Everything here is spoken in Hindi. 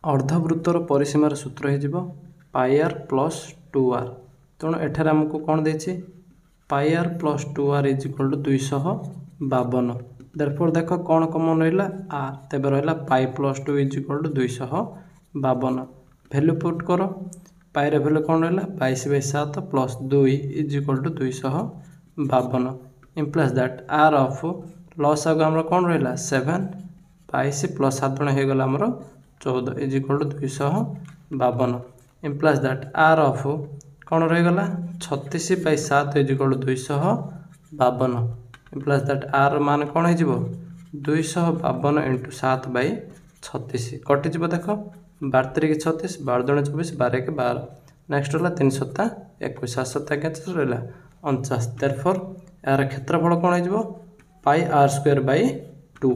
अर्धवृत्तर परिसीमार सूत्र हो पाई आर प्लस 2r। तेणु एठार आमको कौन देछि pi r plus 2r is equal to 252। Therefore देख कौन कमन रहा आर, तेज रहा pi plus 2 is equal to 252। Value put कर पाई रे भैल्यू कौन रहा 22/7 plus 2 is equal to 252 implies that are of लॉस आगे आम कौन रहा 7 22 प्लस 7 होगला आमर 14 is equal to 252 implies that are of कौन रहीगला 36/7 is equal to 252 implies that R मान कौन हो 252 इंटू 7/36 कटिज देख 12 3 36 12 2 24 12 1 12 नेक्स्ट रहा 3 7 21 7 7 21 रहा 49। देयरफॉर यार क्षेत्रफल कौन हो पाई आर स्क्वायर बाय 2।